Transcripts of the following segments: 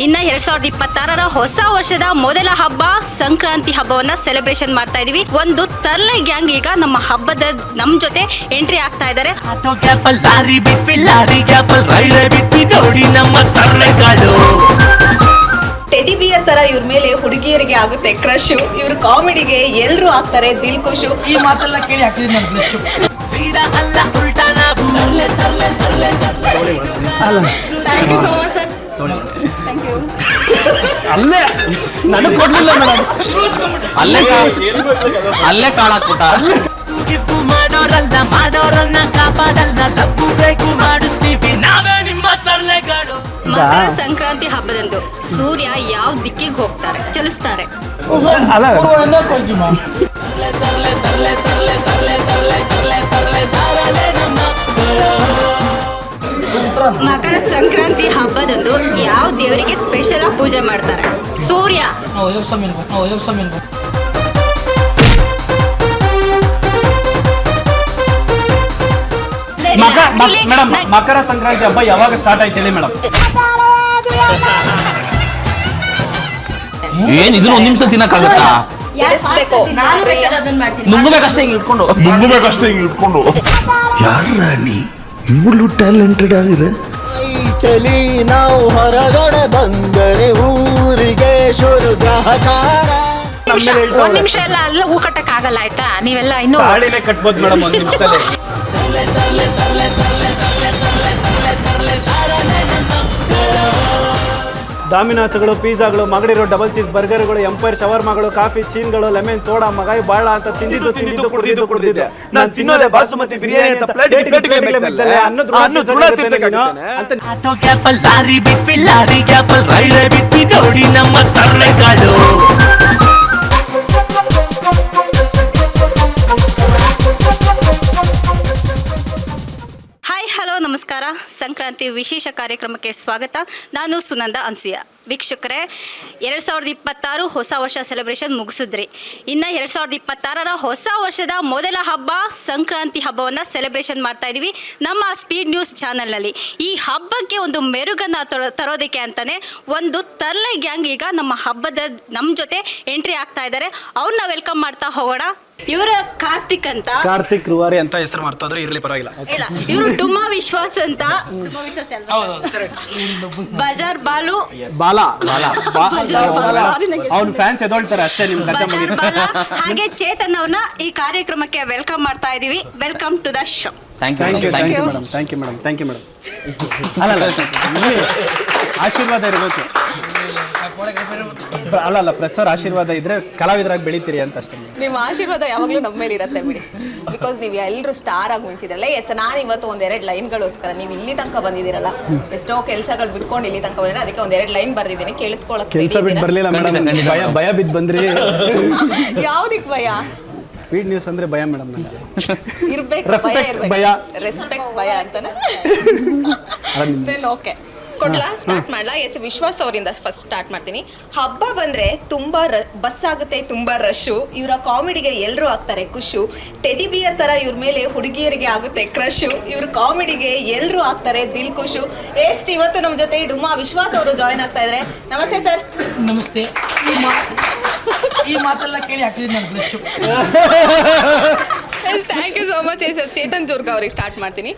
ಇನ್ನು 2026ರ ಹೊಸ ವರ್ಷದ ಮೊದಲ ಹಬ್ಬ ಸಂಕ್ರಾಂತಿ ಹಬ್ಬವನ್ನ ಸೆಲೆಬ್ರೇಷನ್ ಮಾಡ್ತಾ ಇದೀವಿ. ಒಂದು ತರ್ಲೆ ಗ್ಯಾಂಗ್ ಈಗ ನಮ್ಮ ಜೊತೆ ಎಂಟ್ರಿ ಆಗ್ತಾ ಇದ್ದಾರೆ. ಟೆಡಿ ಬಿಯರ್ ತರ ಇವ್ರ ಮೇಲೆ ಹುಡುಗಿಯರಿಗೆ ಆಗುತ್ತೆ ಕ್ರಶ್, ಇವ್ರ ಕಾಮಿಡಿಗೆ ಎಲ್ರು ಆಗ್ತಾರೆ ದಿಲ್ ಖುಷು. ಈ ಮಾತೆಲ್ಲ ಕೇಳಿ ಆಗ್ತಿದೆ ನನ್ನ crush. Thank you so much sir. Thank you. ಅಲ್ಲೇ ನನಗೆ ಕೊಡ್ಲಿಲ್ಲ ಮೇಡಮ್, ಅಲ್ಲೇ ಕಾಳಾಕ್ಬಿಟ್ಟ. ಮಾಡೋರನ್ನ ಕಾಪಾಡಲ್ಲ, ಲಬ್ಬು ಬೇಕು ಮಾಡಿಸ್ತೀವಿ ನಾವೇ ನಿಮ್ಮ ತರ್ಲೆಗಳು. ಮಕರ ಸಂಕ್ರಾಂತಿ ಹಬ್ಬದಂದು ಸೂರ್ಯ ಯಾವ ದಿಕ್ಕಿಗೆ ಹೋಗ್ತಾರೆ ಚಲಿಸ್ತಾರೆ? ಮಕರ ಸಂಕ್ರಾಂತಿ ಹಬ್ಬದಂದು ಯಾವ ದೇವರಿಗೆ ಸ್ಪೆಷಲ್ ಆಗಿ ಪೂಜೆ ಮಾಡ್ತಾರೆ? ಸೂರ್ಯ. ಮೇಡಮ್, ಮಕರ ಸಂಕ್ರಾಂತಿ ಹಬ್ಬ ಯಾವಾಗ ಸ್ಟಾರ್ಟ್ ಆಯ್ತು ಹೇಳಿ ಮೇಡಮ್? ಏನ್ ಇದನ್ನ ಒಂದ್ ನಿಮಿಷ ತಿನ್ನಕ್ಕಾಗತ್ತಾ? ನುಂಗಬೇಕಷ್ಟೇ ಹಿಂಗ್ ಇಟ್ಕೊಂಡು. ಯಾರ ರಾಣಿ ಇವಳು ಟ್ಯಾಲೆಂಟೆಡ್ ಆಗಿರೆ. ನಾವು ಹೊರಗಡೆ ಬಂದರೆ ಊರಿಗೆ ಶುರುಗಾಕಾರ. ಒಂದ್ ನಿಮಿಷ ಎಲ್ಲ ಅಲ್ಲ ಹೂ ಕಟ್ಟಕ್ ಆಗಲ್ಲ ಆಯ್ತಾ? ನೀವೆಲ್ಲ ಇನ್ನು ತಾಳಿನೇ ಕಟ್ಬೋದು ಮೇಡಮ್ ಒಂದ್ ನಿಮಿಷದಲ್ಲಿ. ಡಾಮಿನಾಸ್ಗಳು, ಪಿಜ್ಜಾಗಳು, ಮಗಡಿರೋ ಡಬಲ್ ಚೀಸ್ ಬರ್ಗರ್ಗಳು, ಎಂಪೈರ್ ಶವರ್ಮಾಗಳು, ಕಾಫಿ ಚೀನ್ಗಳು, ಲೆಮನ್ ಸೋಡಾ, ಮಗಾಯಿ ಬಾಳ ಅಂತ ತಿಂದಿದ್ದು ಕುಡಿದಿದ್ದೆ. ನಾನು ತಿನ್ನೋದೆ ಬಾಸುಮತಿ ಬಿರಿಯಾನಿ ಅಂತ ಪ್ಲೇಟ್ ನೋಡಿ ನಮ್ಮ ತರಲೆಗಳು. ನಮಸ್ಕಾರ. ಸಂಕ್ರಾಂತಿ ವಿಶೇಷ ಕಾರ್ಯಕ್ರಮಕ್ಕೆ ಸ್ವಾಗತ. ನಾನು ಸುನಂದ ಅನ್ಸೂಯ. ವೀಕ್ಷಕರೇ, 2026 ಹೊಸ ವರ್ಷ ಸೆಲೆಬ್ರೇಷನ್ ಮುಗಿಸಿದ್ರಿ. ಇನ್ನು 2026ರ ಹೊಸ ವರ್ಷದ ಮೊದಲ ಹಬ್ಬ ಸಂಕ್ರಾಂತಿ ಹಬ್ಬವನ್ನು ಸೆಲೆಬ್ರೇಷನ್ ಮಾಡ್ತಾ ಇದ್ದೀವಿ ನಮ್ಮ ಸ್ಪೀಡ್ ನ್ಯೂಸ್ ಚಾನಲ್ನಲ್ಲಿ. ಈ ಹಬ್ಬಕ್ಕೆ ಒಂದು ಮೆರುಗನ್ನು ತರೋದಕ್ಕೆ ಅಂತಲೇ ಒಂದು ತರ್ಲೆ ಗ್ಯಾಂಗ್ ಈಗ ನಮ್ಮ ಜೊತೆ ಎಂಟ್ರಿ ಆಗ್ತಾ ಇದ್ದಾರೆ. ಅವ್ರನ್ನ ವೆಲ್ಕಮ್ ಮಾಡ್ತಾ ಹೋಗೋಣ. ಇವರ ಕಾರ್ತಿಕ್ ರುವಾರಿ ಅಂತ ಹೆಸರು ಮಾಡ್ತಾದ್ರೆ ಇರ್ಲಿ ಪರವಾಗಿಲ್ಲ. ಇಲ್ಲ, ಇವರು ಡುಮ್ಮಾ ವಿಶ್ವಾಸ್ ಅಂತ. ಬಜಾರ್ ಬಾಲು ಅವ್ನ ಫ್ಯಾನ್ಸ್ ಎದೊಳ್ತಾರೆ ಅಷ್ಟೇ. ನಿಮ್ ಕತೆ ಹಾಗೆ ಚೇತನ್ ಅವ್ರನ್ನ ಈ ಕಾರ್ಯಕ್ರಮಕ್ಕೆ ವೆಲ್ಕಮ್ ಮಾಡ್ತಾ ಇದೀವಿ. Welcome to the show. Thank you madam. ಆಶೀರ್ವಾದ ಇರಬೇಕು. ಅಲ್ಲ ಪ್ರೆಸ್ ಅವ್ರ ಆಶೀರ್ವಾದ ಇದ್ರೆ ಕಲಾವಿದರಾಗಿ ಬೆಳಿತೀರಿ ಅಂತ ಅಷ್ಟೇ. ನಿಮ್ಮ ಆಶೀರ್ವಾದ ಯಾವಾಗಲೂ ನಮ್ಮ ಮೇಲೆ ಇರುತ್ತೆ ಬಿಡಿ. ಬಿಕಾಸ್ ನೀವು ಎಲ್ಲರೂ ಸ್ಟಾರ್ ಆಗಿ ಮುಂಚಿದ್ರಲ್ಲ. ನಾನು ಇವತ್ತು ಒಂದೆರಡು ಲೈನ್ಗೋಸ್ಕರ ನೀವು ಇಲ್ಲಿ ತನಕ ಬಂದಿದ್ದೀರಲ್ಲ, ಎಷ್ಟೋ ಕೆಲಸಗಳು ಬಿಟ್ಕೊಂಡು ಇಲ್ಲಿ ತನಕ ಬಂದ್ರೆ ಅದಕ್ಕೆ ಒಂದೆರಡು ಲೈನ್ ಬರ್ದಿದ್ದೀನಿ, ಕೇಳಿಸ್ಕೊಳ್ಳೋಕೆ. ಕೆಲಸ ಬಿಟ್ಟು ಬರಲಿಲ್ಲ ಮೇಡಮ್, ಭಯ ಬಿದ್ದು ಬಂದ್ರಿ. ಯಾವ್ದಿಕ್ ಭಯ? ಸ್ಪೀಡ್ ನ್ಯೂಸ್ ಅಂದ್ರೆ ಭಯ ಮೇಡಮ್. ಇರ್ಬೇಕು ಭಯ, ರೆಸ್ಪೆಕ್ಟ್ ಭಯ ಅಂತಾನೆ. ಓಕೆ, ಕೊಡ್ಲಾ? ಸ್ಟಾರ್ಟ್ ಮಾಡ್ಲಾ? ಎಸ್, ವಿಶ್ವಾಸ್ ಅವರಿಂದ ಫಸ್ಟ್ ಸ್ಟಾರ್ಟ್ ಮಾಡ್ತೀನಿ. ಹಬ್ಬ ಬಂದ್ರೆ ತುಂಬಾ ಬಸ್ ಆಗುತ್ತೆ, ತುಂಬಾ ರಶ್ಶು. ಇವರ ಕಾಮಿಡಿಗೆ ಎಲ್ಲರೂ ಆಗ್ತಾರೆ ಖುಷು. ಟೆಡಿ ಬಿಯರ್ ತರ ಇವ್ರ ಮೇಲೆ ಹುಡುಗಿಯರಿಗೆ ಆಗುತ್ತೆ ಕ್ರಶ್, ಇವ್ರ ಕಾಮಿಡಿಗೆ ಎಲ್ಲರೂ ಆಗ್ತಾರೆ ದಿಲ್ ಖುಷು. ಎಸ್ಟ್ ಇವತ್ತು ನಮ್ಮ ಜೊತೆ ಡುಮ್ಮಾ ವಿಶ್ವಾಸ್ ಅವರು ಜಾಯ್ನ್ ಆಗ್ತಾ ಇದ್ದಾರೆ. ನಮಸ್ತೆ ಸರ್. ನಮಸ್ತೆ. ಈ ಮಾತೆಲ್ಲ ಕೇಳಿ ಆಗ್ತಿದೆ ನನ್ನ crush. Thank you so much. Chetan Durga ಅವ್ರಿಗೆ ಸ್ಟಾರ್ಟ್ ಮಾಡ್ತೀನಿ.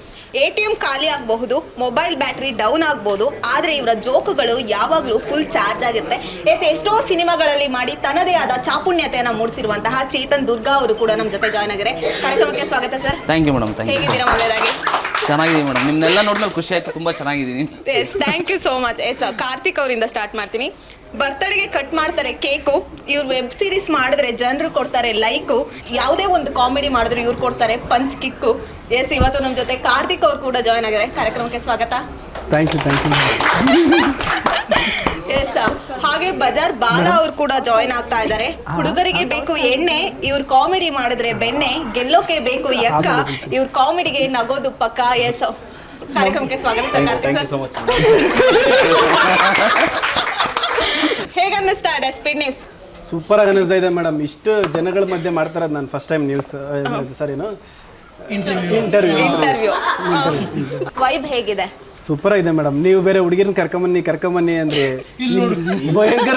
ATM ಖಾಲಿ ಆಗಬಹುದು, ಮೊಬೈಲ್ ಬ್ಯಾಟ್ರಿ ಡೌನ್ ಆಗ್ಬೋದು, ಆದರೆ ಇವರ ಜೋಕುಗಳು ಯಾವಾಗಲೂ ಫುಲ್ ಚಾರ್ಜ್ ಆಗಿರುತ್ತೆ. ಎಷ್ಟೋ ಸಿನಿಮಾಗಳಲ್ಲಿ ಮಾಡಿ ತನ್ನದೇ ಆದ ಚಾಪುಣ್ಯತೆಯನ್ನು ಮೂಡಿಸಿರುವಂತಹ ಚೇತನ್ ದುರ್ಗಾ ಅವರು ಕೂಡ ನಮ್ಮ ಜೊತೆ ಜಾಯ್ನ್ ಆಗಿದ್ದಾರೆ. ಕಾರ್ಯಕ್ರಮಕ್ಕೆ ಸ್ವಾಗತ ಸರ್. Thank you madam. ಹೇಗಿದ್ದೀರಾ? ಒಳ್ಳೆಯದಾಗಿ ಚೆನ್ನಾಗಿದ್ದೀನಿ ಮೇಡಮ್. ನಿಮ್ನೆಲ್ಲ ನೋಡಿದ್ಮೇಲೆ ಖುಷಿ ಆಯ್ತು, ತುಂಬಾ ಚೆನ್ನಾಗಿದ್ದೀನಿ. Thank you so much. Karthik ಅವರಿಂದ ಸ್ಟಾರ್ಟ್ ಮಾಡ್ತೀನಿ. ಬರ್ತ್ಡೇಗೆ ಕಟ್ ಮಾಡ್ತಾರೆ ಕೇಕು, ಇವ್ರು ವೆಬ್ ಸೀರೀಸ್ ಮಾಡಿದ್ರೆ ಜನರು ಕೊಡ್ತಾರೆ ಲೈಕು, ಯಾವುದೇ ಒಂದು ಕಾಮಿಡಿ ಮಾಡಿದ್ರು ಇವ್ರು ಕೊಡ್ತಾರೆ ಪಂಚ್ ಕಿಕ್ಕು. ಇವತ್ತು ನಮ್ಮ ಜೊತೆ ಕಾರ್ತಿಕ್ ಅವ್ರು ಕೂಡ ಜಾಯ್ನ್ ಆಗಿದ್ದಾರೆ. ಕಾರ್ಯಕ್ರಮಕ್ಕೆ ಸ್ವಾಗತ. Thank you. ಹಾಗೆ ಬಜಾರ್ ಬಾಲ ಅವ್ರು ಕೂಡ ಜಾಯ್ನ್ ಆಗ್ತಾ ಇದ್ದಾರೆ. ಹುಡುಗರಿಗೆ ಬೇಕು ಎಣ್ಣೆ, ಇವ್ರು ಕಾಮಿಡಿ ಮಾಡಿದ್ರೆ ಬೆಣ್ಣೆ, ಗೆಲ್ಲೋಕೆ ಬೇಕು ಎಕ್ಕ, ಇವ್ರ ಕಾಮಿಡಿಗೆ ನಗೋದು ಪಕ್ಕ. ಕಾರ್ಯಕ್ರಮಕ್ಕೆ ಸ್ವಾಗತ ಸರ್. ಕಾರ್ತಿಕ್ ಸರ್, ಹೇಗೆ ಅನ್ನಿಸ್ತಾ ಇದೆ ಸ್ಪೀಡ್ ನ್ಯೂಸ್? ಸೂಪರ್ ಆಗಿ ಅನ್ನಿಸ್ತಾ ಇದೆ ಮೇಡಮ್. ಇಷ್ಟು ಜನಗಳ ಮಧ್ಯೆ ಮಾಡ್ತಾರೆ. ನಾನು ಫಸ್ಟ್ ಟೈಮ್ ನ್ಯೂಸ್ ಸರಿನೋ ಇಂಟರ್ವ್ಯೂ ವೈಬ್ ಹೇಗಿದೆ? ಸೂಪರ್ ಆಗಿದೆ ಮೇಡಮ್. ನೀವು ಬೇರೆ ಹುಡುಗಿರನ್ನ ಕರ್ಕೊಂಬನ್ನಿ ಅಂದ್ರೆ ಭಯಂಕರ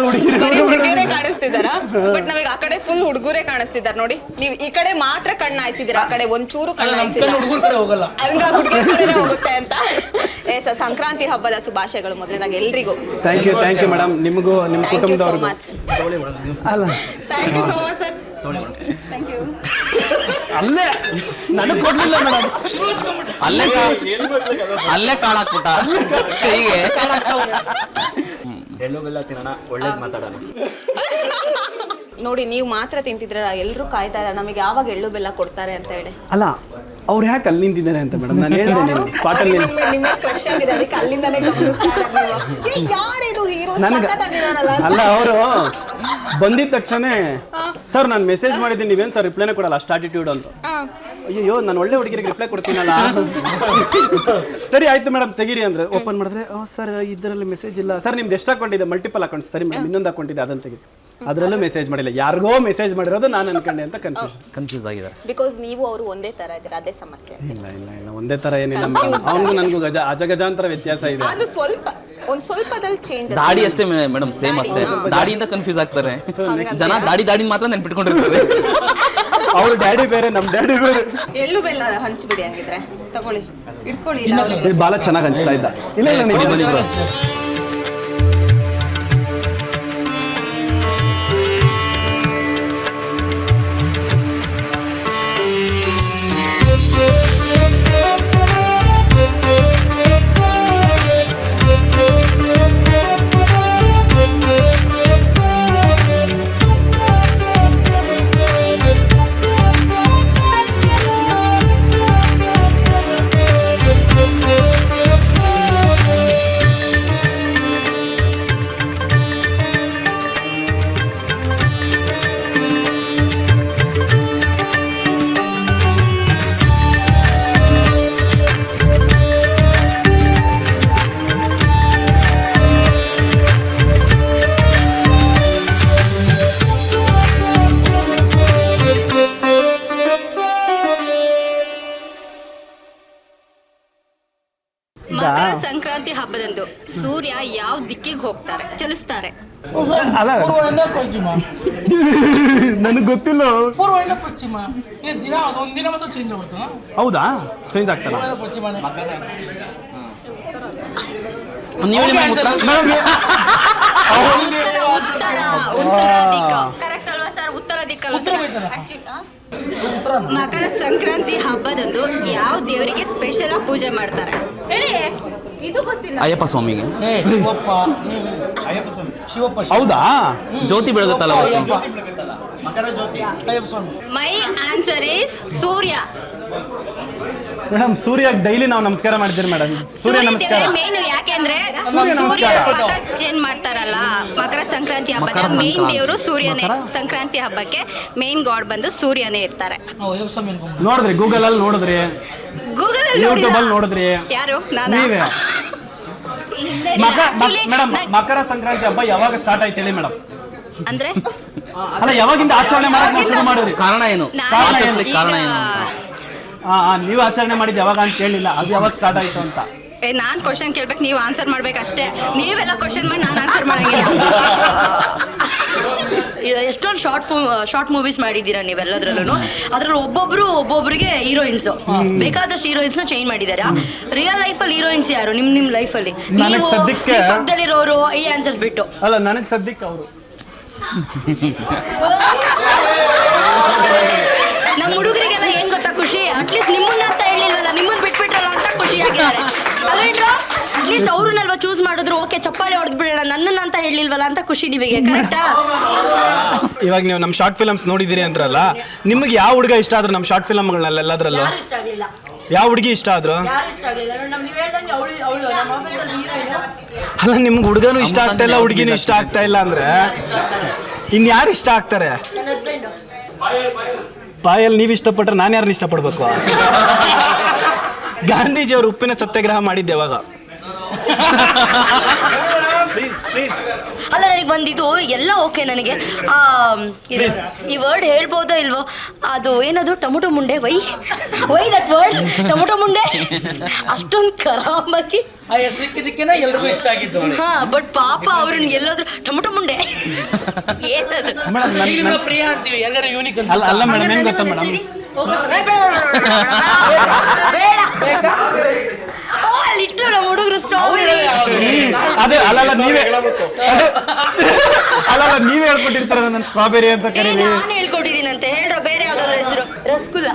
ಹುಡುಗಿಯರೇ ಕಾಣಿಸ್ತಿದಾರ, ಬಟ್ ನಮಗೆ ಆ ಕಡೆ ಫುಲ್ ಹುಡುಗರೇ ಕಾಣಿಸ್ತಿದಾರ ನೋಡಿ. ನೀವು ಈ ಕಡೆ ಮಾತ್ರ ಕಣ್ಣ ಹಾಯಿಸಿದಿರ, ಆ ಕಡೆ ಒಂಚೂರು ಕಣ್ಣ ಹಾಯಿಸಿಲ್ಲ, ಹಂಗಾಗಿ ಹುಡುಗಿರ ಕಡೆನೇ ಹೋಗುತ್ತೆ ಅಂತ. ಸಂಕ್ರಾಂತಿ ಹಬ್ಬದ ಶುಭಾಶಯಗಳು ಮೊದಲನೇದಾಗಿ ಎಲ್ರಿಗೂ. Thank you madam. ನಿಮಗೂ ನಿಮ್ಮ ಕುಟುಂಬದವ್ರಿಗೂ. ಅಲ್ಲ thank you so much sir. ಅಲ್ಲೇ ನನಗೆ ಕೊಡ್ಲಿಲ್ಲ ಮೇಡಮ್. ಅಲ್ಲೇ ಕಾಳಾಕ್ಬಿಟ್ಟ ಕೈಗೆ. ಎಳ್ಳು ಬೆಲ್ಲ ತಿನ್ನೋಣ, ಒಳ್ಳೇದು ಮಾತಾಡೋಣ. ನೋಡಿ ನೀವು ಮಾತ್ರ ತಿಂತಿದ್ರ, ಎಲ್ಲರೂ ಕಾಯ್ತಾ ಇದ್ದಾರೆ ನಮಗೆ ಯಾವಾಗ ಎಳ್ಳು ಬೆಲ್ಲ ಕೊಡ್ತಾರೆ ಅಂತ ಹೇಳಿ. ಅಲ್ಲ ಅವ್ರು ಯಾಕೆ ಅಲ್ಲಿ ನಿಂತಿದ್ದಾರೆ ಅಂತ ಮೇಡಮ್ ನಾನು ಹೇಳಿದೆ. ನೀವು ಸ್ಪಾಟಲ್ಲಿ ನಿಮ್ಮ ಕ್ರಶ್ ಆಗಿದೆ, ಅದಕ್ಕೆ ಅಲ್ಲಿಂದಾನೇ ಯಾರಿದು ಹೀರೋ ನನಗೆ ಅಲ್ಲ, ಅವರು ಬಂದಿದ ತಕ್ಷಣ ಸರ್ ನಾನು ಮೆಸೇಜ್ ಮಾಡಿದ್ದೀನಿ, ನೀವೇನು ಸರ್ ರಿಪ್ಲೈನೇ ಕೊಡಲ್ಲ, ಅಷ್ಟು ಆಟಿಟ್ಯೂಡ್ ಅಂತ. ಅಯ್ಯೋ ನಾನು ಒಳ್ಳೆ ಹುಡುಗಿರಿಗೆ ರಿಪ್ಲೈ ಕೊಡ್ತೀನಲ್ಲ. ಸರಿ ಆಯ್ತು ಮೇಡಮ್ ತೆಗೀರಿ ಅಂದ್ರೆ ಓಪನ್ ಮಾಡಿದ್ರೆ ಸರ್ ಇದರಲ್ಲಿ ಮೆಸೇಜ್ ಇಲ್ಲ ಸರ್, ನಿಮ್ದು ಎಷ್ಟು ಅಕೌಂಟ್ ಇದೆ, ಮಲ್ಟಿಪಲ್ ಅಕೌಂಟ್ಸ್. ಸರಿ ಮೇಡಮ್ ಇನ್ನೊಂದು ಅಕೌಂಟ್ ಇದೆ ಅದನ್ನು ತೆಗೀರಿ. ಅದರಲ್ಲೂ ಮೆಸೇಜ್ ಮಾಡಿಲ್ಲ, ಯಾರಿಗೋ ಮೆಸೇಜ್ ಮಾಡಿರೋದು ನಾನು ಅನ್ಕೊಂಡೆ ಅಂತ ಕನ್ಫ್ಯೂಸ್ ಆಗಿದ್ದಾರೆ. ಬಿಕಾಸ್ ನೀವು ಅವರು ಒಂದೇ ತರ ಇದ್ದೀರಾ, ಅದೇ ಸಮಸ್ಯೆ. ಇಲ್ಲ ಒಂದೇ ತರ ಏನಿಲ್ಲ ಮೇಡಮ್, ಅವನಿಗೂ ನನಗೂ ಅಜಗಜಾಂತರ ವ್ಯತ್ಯಾಸ ಇದೆ. ಆದ್ರೂ ಸ್ವಲ್ಪದಲ್ಲಿ ಚೇಂಜ್. ದಾಡಿ ಅಷ್ಟೇ ಮೇಡಮ್, ಸೇಮ್ ಅಷ್ಟೇ. ದಾಡಿಯಿಂದ ಕನ್ಫ್ಯೂಸ್ ಆಗ್ತಾರೆ ಜನ. ದಾಡಿ ಮಾತ್ರ ನೆನ್ಪಿಟ್ಕೊಂಡಿರ್ತಾರೆ. ಅವ್ರ ಡ್ಯಾಡಿ ಬೇರೆ, ನಮ್ಮ ಡ್ಯಾಡಿ ಬೇರೆ. ಎಳ್ಳು ಬೆಲ್ಲ ಹಂಚ್ಬಿಡಿ, ಹಂಗಿದ್ರೆ ತಗೊಳ್ಳಿ, ಇಟ್ಕೊಳ್ಳಿ. ಭಾಳ ಚೆನ್ನಾಗಿ ಹಂಚ್ತಾ ಇದ್ದ. ಇಲ್ಲ ನೀವು ಮಕರ ಸಂಕ್ರಾಂತಿ ಹಬ್ಬದಂದು ಸೂರ್ಯ ಯಾವ ದಿಕ್ಕಿಗೆ ಹೋಗ್ತಾರೆ, ಚಲಿಸ್ತಾರೆ? ಅಲ್ಲ ನನಗೆ ಗೊತ್ತಿಲ್ಲ. ಪೂರ್ವದಿಂದ ಪಶ್ಚಿಮ ದಿನ ಒಂದಿನ ಮಾತ್ರ ಚೇಂಜ್ ಆಗ್ಬಿಡ್ತಾನ. ಹೌದಾ? ಚೇಂಜ್ ಆಗ್ತಾರ? ಪಶ್ಚಿಮನೇ. ಕರೆಕ್ಟ್ ಅಲ್ವಾ ಸರ್? ಉತ್ತರ ದಿಕ್ಕಲ್ವಾ ಸರ್? ಮಕರ ಸಂಕ್ರಾಂತಿ ಹಬ್ಬದಂದು ಯಾವ ದೇವರಿಗೆ ಸ್ಪೆಷಲ್ ಆಗಿ ಪೂಜೆ ಮಾಡ್ತಾರೆ ಹೇಳಿ? ಇದು ಗೊತ್ತಿಲ್ಲ. ಅಯ್ಯಪ್ಪ ಸ್ವಾಮಿಗೆ. ಶಿವಪ್ಪ. ಹೌದಾ? ಜ್ಯೋತಿ ಬೆಳಗುತ್ತಲ್ಲ Ayyappa Swami. My answer is Surya. Madam Surya daily ನಾವು ನಮಸ್ಕಾರ ಮಾಡ್ತೀರಿ ಮೇಡಮ್. ಸೂರ್ಯ ನಮಸ್ಕಾರ ಮೇನ್. ಯಾಕೆಂದ್ರೆ ಸೂರ್ಯ ಚೇಂಜ್ ಮಾಡ್ತಾರಲ್ಲ ಮಕರ ಸಂಕ್ರಾಂತಿ ಹಬ್ಬದ ಮೇನ್ ದೇವರು ಸೂರ್ಯನೇ. ಸಂಕ್ರಾಂತಿ ಹಬ್ಬಕ್ಕೆ ಮೇನ್ ಗಾಡ್ ಬಂದು ಸೂರ್ಯನೇ ಇರ್ತಾರೆ. ಅಯ್ಯಪ್ಪ ಸ್ವಾಮಿ ಅನ್ಕೊಂಡ್ಬಿಟ್ಟೆ. ನೋಡಿದ್ರಿ ಗೂಗಲ್ ಅಲ್ಲಿ ನೋಡಿದ್ರಿ, ಗೂಗಲ್ ಯೂಟ್ಯೂಬ್ ಅಲ್ಲಿ ನೋಡಿದ್ರಿ? ಯಾರು? ನೀವೇ. ಮೇಡಮ್ ಮಕರ ಸಂಕ್ರಾಂತಿ ಹಬ್ಬ ಯಾವಾಗ ಸ್ಟಾರ್ಟ್ ಆಯ್ತು ಹೇಳಿ ಮೇಡಮ್? ಅಂದ್ರೆ ಅಲ್ಲ ಯಾವಾಗಿಂದ ಆಚರಣೆ ಮಾಡಕ್ ಶುರು ಮಾಡಿದ್ರಿ? ಕಾರಣ ಏನು? ಕಾರಣ ಏನು? ನೀವು ಆಚರಣೆ ಮಾಡಿದ್ದು ಯಾವಾಗ ಅಂತ ಕೇಳಿಲ್ಲ, ಅದು ಯಾವಾಗ ಸ್ಟಾರ್ಟ್ ಆಯ್ತು ಅಂತ. ನಾನ್ ಕ್ವಶನ್ ಕೇಳ್ಬೇಕು, ನೀವು ಆನ್ಸರ್ ಮಾಡ್ಬೇಕಷ್ಟೇ. ನೀವೆಲ್ಲ ಕ್ವಶನ್ ಮಾಡಿ ನಾನು ಆನ್ಸರ್ ಮಾಡಂಗಿಲ್ಲ. ಎಷ್ಟೊಂದು ಶಾರ್ಟ್ ಮೂವೀಸ್ ಮಾಡಿದ್ದೀರಾ ನೀವೆಲ್ಲದ್ರಲ್ಲೂ. ಅದ್ರಲ್ಲಿ ಒಬ್ಬೊಬ್ರಿಗೆ ಹೀರೋಯಿನ್ಸ್, ಬೇಕಾದಷ್ಟು ಹೀರೋಯಿನ್ಸ್ ನ ಚೇಂಜ್ ಮಾಡಿದ್ದಾರೆ. ರಿಯಲ್ ಲೈಫ್ ಅಲ್ಲಿ ಹೀರೋಯಿನ್ಸ್ ಯಾರು ನಿಮ್ ಲೈಫ್ ಅಲ್ಲಿ? ನೀವು ಪಕ್ಕದಲ್ಲಿರೋರು ಈ ಆನ್ಸರ್ಸ್ ಬಿಟ್ಟು. ಅಲ್ಲ ನನಗೆ ಸದ್ಯಕ್ಕೆ ಅವರು ನಮ್ಮ ಹುಡುಗರಿಗೆಲ್ಲ ಏನ್ ಗೊತ್ತಾ ಖುಷಿ? ಅಟ್ಲೀಸ್ಟ್ ನಿಮ್ಮನ್ನ ಅಂತ ಹೇಳಿಲ್ವಲ್ಲ, ನಿಮ್ಮನ್ನ ಬಿಟ್ಬಿಟ್ರಲ್ಲ ಅಂತ ಖುಷಿ ಆಗಿದ್ದಾರೆ. ಅಟ್ಲೀಸ್ಟ್ ಅವ್ರನ್ನಲ್ವಾ ಚೂಸ್ ಮಾಡಿದ್ರು, ಓಕೆ ಚಪ್ಪಾಳೆ ಹೊಡೆದ್ ಬಿಡೋಣ, ನನ್ನನ್ನ ಅಂತ ಹೇಳಿಲ್ವಲ್ಲ ಅಂತ ಖುಷಿ ನಿಮಗೆ. ಕರೆಕ್ಟಾ? ಇವಾಗ ನೀವು ನಮ್ಮ ಶಾರ್ಟ್ ಫಿಲಮ್ಸ್ ನೋಡಿದಿರಿ ಅಂದ್ರಲ್ಲ, ನಿಮ್ಗೆ ಯಾವ ಹುಡುಗ ಇಷ್ಟ ಆದ್ರು ನಮ್ಮ ಶಾರ್ಟ್ ಫಿಲಮ್ಗಳನ್ನ ಎಲ್ಲದ್ರಲ್ಲೂ? ಯಾವ ಹುಡುಗಿ ಇಷ್ಟ ಆದ್ರು? ಅಲ್ಲ ನಿಮ್ಗೆ ಹುಡುಗನು ಇಷ್ಟ ಆಗ್ತಾ ಇಲ್ಲ, ಹುಡುಗಿನೂ ಇಷ್ಟ ಆಗ್ತಾ ಇಲ್ಲ ಅಂದ್ರೆ ಇನ್ಯಾರು ಇಷ್ಟ ಆಗ್ತಾರೆ? ಬಾಯಲ್ಲಿ ನೀವು ಇಷ್ಟಪಟ್ರೆ ನಾನು ಯಾರನ್ನ ಇಷ್ಟಪಡ್ಬೇಕು? ಗಾಂಧೀಜಿ ಅವರು ಉಪ್ಪಿನ ಸತ್ಯಾಗ್ರಹ ಮಾಡಿದ್ದೆ ಯಾವಾಗ? ಪ್ಲೀಸ್ ಅಲ್ಲ ನನಗೆ ಬಂದಿದ್ದು ಎಲ್ಲ ಓಕೆ ನನಗೆ ಈ ವರ್ಡ್ ಹೇಳ್ಬೋದೋ ಇಲ್ವೋ ಅದು ಏನದು ಟೊಮೊಟೊ ಮುಂಡೆ ವೈ ದಟ್ ವರ್ಡ್ ಟೊಮೊಟೊ ಮುಂಡೆ ಅಷ್ಟೊಂದು ಖರಾಬಾಗಿ ಆ ಹೆಸರಿಕ್ಕಿದ್ದಕ್ಕೇನೆ ಎಲ್ರಿಗೂ ಇಷ್ಟ ಆಗಿದ್ದು ಹಾ ಬಟ್ ಪಾಪ ಅವ್ರನ್ನ ಎಲ್ಲಾದ್ರೂ ಟೊಮೊಟೊ ಮುಂಡೆ ಏನದು ಈಗ ನಾವು ಪ್ರಿಯ ಅಂತೀವಿ ಯಾರಿಗಾರು ಯೂನಿಕ್ ಅಲ್ಲ ಅಲ್ಲ ಮೇಡಮ್ ಏನ್ ಗೊತ್ತಾ ಮೇಡಮ್ ಬೇಡ ಅಲ್ಲಿಟ್ಟು ನಮ್ಮ ಹುಡುಗರು ಸ್ಟ್ರಾಬೆರಿ ಅದೇ ಅಲ್ಲಲ್ಲ ನೀವೇ ಅಲ್ಲಲ್ಲ ನೀವೇ ಹೇಳ್ಕೊಟ್ಟಿರ್ತಾರ ನನ್ನ ಸ್ಟ್ರಾಬೆರಿ ಅಂತ ಕರೀರಿ. ನಾನು ಹೇಳ್ಕೊಟ್ಟಿದ್ದೀನಂತೆ ಹೇಳ್ರೋ ಬೇರೆ ಯಾವ್ದಾದ್ರು ಹೆಸರು ರಸಗುಲ್ಲ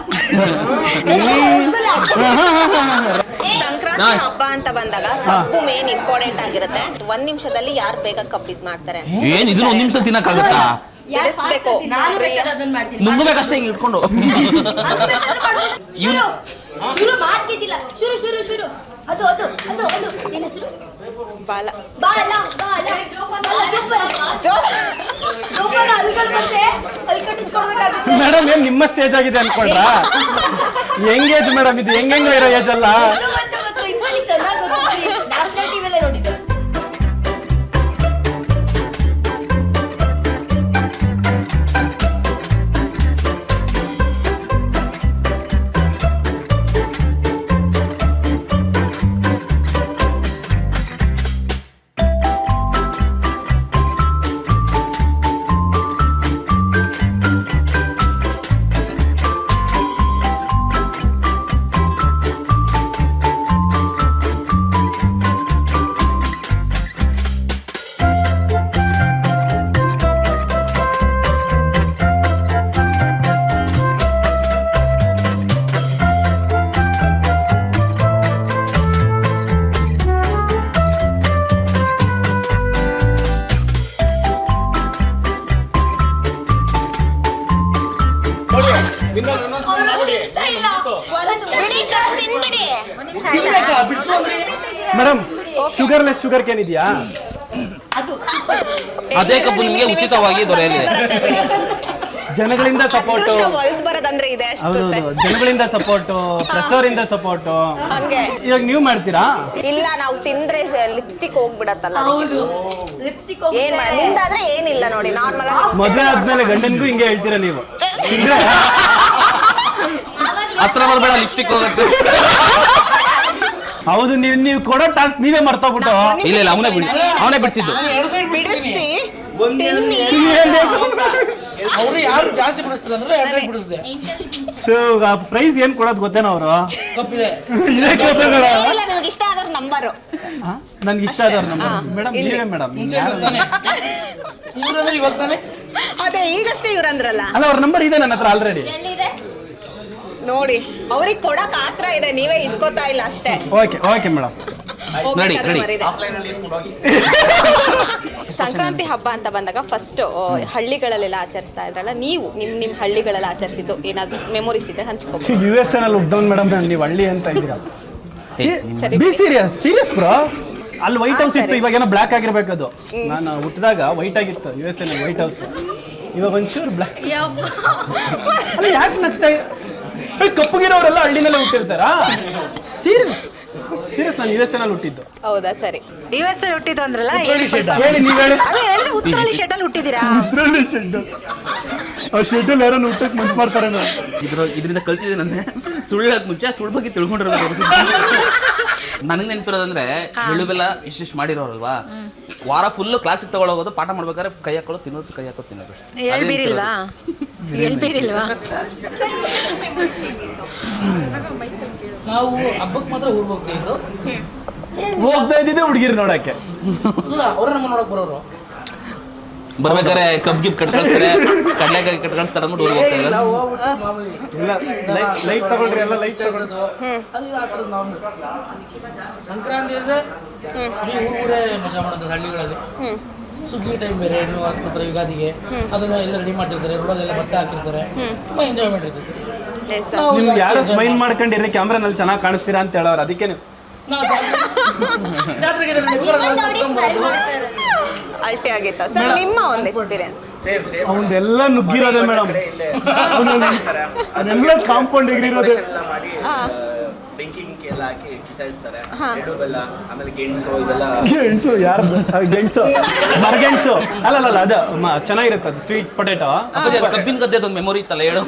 ಸಂಕ್ರಾಂತಿ ಹಬ್ಬ ಅಂತ ಬಂದಾಗ ಕಬ್ಬು ಮೇನ್ ಇಂಪಾರ್ಟೆಂಟ್ ಆಗಿರುತ್ತೆ. 1 ನಿಮಿಷದಲ್ಲಿ ಯಾರು ಬೇಗ ಕಬ್ಬಿದ್ ಮಾಡ್ತಾರೆ ಏನ್ ಇದನ್ನ 1 ನಿಮಿಷ ತಿನ್ನಕ್ಕಾಗತ್ತಾ? ಬಿಡಿಸ್ಬೇಕು. ನಾನು ಬೇಕಾದ್ರೆ ಅದನ್ನ ಮಾಡ್ತೀನಿ ನುಂಗಬೇಕಷ್ಟೇ ಹಿಂಗ್ ಇಟ್ಕೊಂಡು. ಶುರು ಮಾಡ್ತಿದ್ದಿಲ್ಲ ಶುರು ಶುರು ಶುರು ಅದು ಅದು ಅದು ಅದು ಏನ್ ಹೆಸರು ಬಾಲ ಬಾಲ ಬಾಲ ಜೋಪಾನ ಅಲ್ಗಳು ಮತ್ತೆ ಅಲ್ಲಿ ಕಟ್ಟಿಸ್ಕೊಳ್ಬೇಕಾಗುತ್ತೆ ಮೇಡಮ್ ಏನ್ ನಿಮ್ಮ ಸ್ಟೇಜ್ ಆಗಿದೆ ಅನ್ಕೊಂಡ್ರಾ? ಯಂಗ್ ಏಜ್ ಮೇಡಮ್ ಇದು ಹೆಂಗ ಇರೋ ಏಜ್ ಅಲ್ಲ. ಗೊತ್ತು ಇದ್ರಲ್ಲಿ ಚೆನ್ನಾಗಿ ಗೊತ್ತು ನ್ಯಾಷನಲ್ ಟಿವಿಯಲ್ಲೇ ನೋಡಿದ್ದು. ಮೇಡಮ್ ಶುಗರ್ಲೆಸ್ ಶುಗರ್ ಕೇನ್ ಇದೆಯಾ? ಅದೇ ಕಬ್ಬು ನಿಮಗೆ ಉಚಿತವಾಗಿ ದೊರೆಯಲಿದೆ. ಜನಗಳಿಂದ ಸಪೋರ್ಟ್ ಒಳಗ್ ಬರೋದಂದ್ರೆ ಇದೆ ಅಷ್ಟೇ. ಜನಗಳಿಂದ ಸಪೋರ್ಟ್ ಪ್ರೆಸರಿಂದ ಸಪೋರ್ಟ್ ಹಂಗೆ ಇವಾಗ ನೀವು ಮಾಡ್ತೀರಾ? ಇಲ್ಲ ನಾವು ತಿಂದ್ರೆ ಲಿಪ್ಸ್ಟಿಕ್ ಹೋಗ್ಬಿಡತ್ತಲ್ಲ. ಹೌದು ಲಿಪ್ಸ್ಟಿಕ್ ಏನ್ ಮಾಡ ನಿಮ್ದಾದ್ರೆ ಏನಿಲ್ಲ ನೋಡಿ ನಾರ್ಮಲ್ ಆಗಿ ಮದುವೆ ಆದ್ಮೇಲೆ ಗಂಡನ್ಗೂ ಹಿಂಗೆ ಹೇಳ್ತೀರಾ ನೀವು? ಹತ್ರ ಬರ್ಬೇಡ ಲಿಪ್ಸ್ಟಿಕ್ ಹೋಗುತ್ತೆ. ಹೌದು ನೀವು ಕೊಡೋ ಟಾಸ್ಕ್ ನೀವೇ ಮರ್ತೋಗ್ಬಿಟ್ಟು. ಇಲ್ಲ ಇಲ್ಲ ಅವನೇ ಬಿಡ್ಸಿದ್ದು. ಬಿಡಿಸಿ ಅವ್ರು ಯಾರು ಜಾಸ್ತಿ ಬಿಡಿಸ್ತಾರೆ ಅಂದ್ರೆ 2 ಸೈಡ್ ಬಿಡಿಸ್ದೆ ಸೊ ಪ್ರೈಸ್ ಏನ್ ಕೊಡೋದು ಗೊತ್ತೇನೋ ಅವರು? ಕಪ್ಪಿದೆ ಇದೇ ಕಬ್ಬುಗಳ ಇಲ್ಲ ನಿಮಗೆ ಇಷ್ಟ ಆದ್ರ ನಂಬರು ನನ್ಗೆ ಇಷ್ಟ ಆದವ್ರ ನಂಬರ್ ಮೇಡಮ್ ನೀವೇ ಮೇಡಮ್. ಮುಂಚೆ ತಾನೆ ಇವ್ರಂದ್ರೆ ಇವಾಗ ತಾನೆ ಅದೇ ಈಗಷ್ಟೇ ಇವ್ರಂದ್ರಲ್ಲ. ಅಲ್ಲ ಅವ್ರ ನಂಬರ್ ಇದೆ ನನ್ನ ಹತ್ರ ಆಲ್ರೆಡಿ. ನೋಡಿ ಅವ್ರಿಗೆ ಕೊಡಕ್ ಆತ್ರ ಇದೆ ನೀವೇ ಇಸ್ಕೋತಾ ಇಲ್ಲ ಅಷ್ಟೇ. Okay okay madam ready ready. Sankranti ಹಬ್ಬ ಅಂತ ಬಂದಾಗ ಫಸ್ಟ್ ಹಳ್ಳಿಗಳಲ್ಲೆಲ್ಲ ಆಚರಿಸ್ತಾ ಇದ್ರಲ್ಲ, ನೀವು ನಿಮ್ ಹಳ್ಳಿಗಳೆಲ್ಲ ಆಚರಿಸಿದ್ದು ಏನಾದ್ರು ಮೆಮೊರೀಸ್ ಇದ್ರೆ ಹಂಚ್ಕೋಬಹುದು. US ನಲ್ಲಿ ಹುಟ್ಟದವ್ ಮೇಡಮ್ ನೀವು ಹಳ್ಳಿ ಅಂತ ಇದ್ದೀರಾ? ಸರಿ ಬಿ ಸೀರಿಯಸ್ ಬ್ರೋ. ಅಲ್ಲಿ ವೈಟ್ ಹೌಸ್ ಇತ್ತು, ಇವಾಗ ಏನೋ ಬ್ಲಾಕ್ ಆಗಿರ್ಬೇಕು. ಅದು ನಾನು ಹುಟ್ಟಿದಾಗ ವೈಟ್ ಆಗಿತ್ತು USA ನಲ್ಲಿ ವೈಟ್ ಹೌಸ್. ಇವಾಗ ಒಂಚೂರು ಬ್ಲಾಕ್. ಅಲ್ಲ ಯಾಕೆ ನಗ್ತಾ ಕಪ್ಪುಗಿರೋರೆಲ್ಲ ಹಳ್ಳಿನಲ್ಲೇ ಹುಟ್ಟಿರ್ತಾರಾ? ಸೀರಿಯಸ್ ನಾನು US ನಲ್ಲಿ ಹುಟ್ಟಿದ್ದು. ಹೌದಾ? ಸರಿ. US ಹುಟ್ಟಿದ್ದು ಅಂದ್ರಲ್ಲ ಹೇಳಿ ನೀವು ಹೇಳಿ. ಅದೇ ಹೇಳಿದ್ರೆ ಉತ್ತರಳ್ಳಿ ಶೆಡ್ಡಲ್ಲಿ ಹುಟ್ಟಿದ್ದೀರಾ? ಉತ್ತರಳ್ಳಿ ಶೆಡ್ ಆ ಶೆಡ್ಡಲ್ಲಿ ಯಾರೋ ಹುಟ್ಟಕ್ಕೆ ಮನ್ಸು ಮಾಡ್ತಾರೆ. ಇದರಿಂದ ಕಲ್ತಿದ್ದೆ ನನ್ನ ಸುಳ್ಳೋದ್ ಮುಂಚೆ ಸುಳ್ಳು ಬಗ್ಗೆ ತಿಳ್ಕೊಂಡಿರೋದು. ನನಗೆ ನೆನಪಿರೋದಂದ್ರೆ ಎಳ್ಳು ಬೆಲ್ಲ ಇಷ್ಟಿಷ್ಟು ಮಾಡಿರೋರಲ್ವಾ, ವಾರ ಫುಲ್ಲು ಕ್ಲಾಸಿಗೆ ತಗೊಳ್ಳೋದು, ಪಾಠ ಮಾಡ್ಬೇಕಾದ್ರೆ ಕೈ ಹಾಕೊಳ್ಳೋದು, ತಿನ್ನೋದು, ಕೈ ಹಾಕೋದು, ತಿನ್ನೋದು. ಹೇಳ್ಬೀರಿಲ್ವಾ? ನಾವು ಹಬ್ಬಕ್ಕೆ ಮಾತ್ರ ಊರಿಗೆ ಹೋಗ್ತಿದ್ದು. ಹೋಗ್ತಾ ಇದ್ದಿದ್ದೆ ಹುಡುಗಿರು ನೋಡಕ್ಕೆ. ಇಲ್ಲ ಅವ್ರು ನಮ್ಮ ನೋಡಕ್ ಬರೋರು. ಬರ್ಬೇಕಾದ್ರೆ ಕಬ್ ಗಿಬ್ ಕಟ್ ಕಳಿಸ್ತಾರೆ, ಕಡಲೆಕಾಯಿ ಕಟ್ ಕಳಿಸ್ತಾರೆ ಅಂದ್ಬಿಟ್ಟು ಊರಿಗೆ ಹೋಗ್ತಾ ಇದ್ದಾರೆ. ನಾವು ಹೋಗ್ಬಿಟ್ಟು ಮಾಮೂಲಿ ಇಲ್ಲ ಲೈಟ್ ತಗೊಳ್ರಿ, ಎಲ್ಲ ಲೈಟ್ ತಗೊಳ್ರಿ. ಅದು ಆ ಥರದ್ದು ನಾವು ಸಂಕ್ರಾಂತಿ ಅಂದ್ರೆ ಇಡೀ ಊರೇ ಮಜಾ ಮಾಡೋದು ಹಳ್ಳಿಗಳಲ್ಲಿ. ಸುಗ್ಗಿ ಟೈಮ್ ಬೇರೆ ಇನ್ನು ಆಗ್ತಿರ್ತಾರೆ ಯುಗಾದಿಗೆ, ಅದನ್ನ ಎಲ್ಲ ರೆಡಿ ಮಾಡ್ತಿರ್ತಾರೆ, ರೋಡಲ್ಲೆಲ್ಲ ಭತ್ತ ಹಾಕಿರ್ತಾರೆ, ತುಂಬಾ ಎಂಜಾಯ್ಮೆಂಟ್ ಇರ್ತೈತೆ. ನಿಮ್ಗೆ ಯಾರೋ ಸ್ಮೈಲ್ ಮಾಡ್ಕೊಂಡಿರಿ ಕ್ಯಾಮ್ರಾನಲ್ಲಿ ಚೆನ್ನಾಗಿ ಕಾಣಿಸ್ತೀರಾ ಅಂತ ಹೇಳೋರು, ಅದಕ್ಕೆ ನೀವು ನಾವು ಜಾತ್ರೆಗೆ ಅಲ್ಟಿ ಆಗಿತ್ತು ಸರ್. ನಿಮ್ಮ ಒಂದು ಎಕ್ಸ್ಪೀರಿಯನ್ಸ್? ಅವನ್ದೆಲ್ಲ ನುಗ್ಗಿರೋದೆ ಮೇಡಮ್, ಅದೆಲ್ಲ ಕಾಂಪೌಂಡ್ ಎಗ್ರಿರೋದೆ. ಬೆಂಕಿ ಎಲ್ಲ ಹಾಕಿ ಮಚಾಯಿಸ್ತಾರೆ ಎಳ್ಳು ಬೆಲ್ಲ ಆಮೇಲೆ ಗೆಣಸು ಇದೆಲ್ಲ ಗೆಣಸು ಯಾರ್ದು ಗೆಣಸು ಮರಗೆಣಸು ಅಲ್ಲ ಅದು ಚೆನ್ನಾಗಿರುತ್ತೆ ಅದು ಸ್ವೀಟ್ ಪೊಟೇಟೋ ಕಬ್ಬಿನ ಗದ್ದೆದೊಂದು ಮೆಮೊರಿ ಇತ್ತಲ್ಲ ಹೇಳು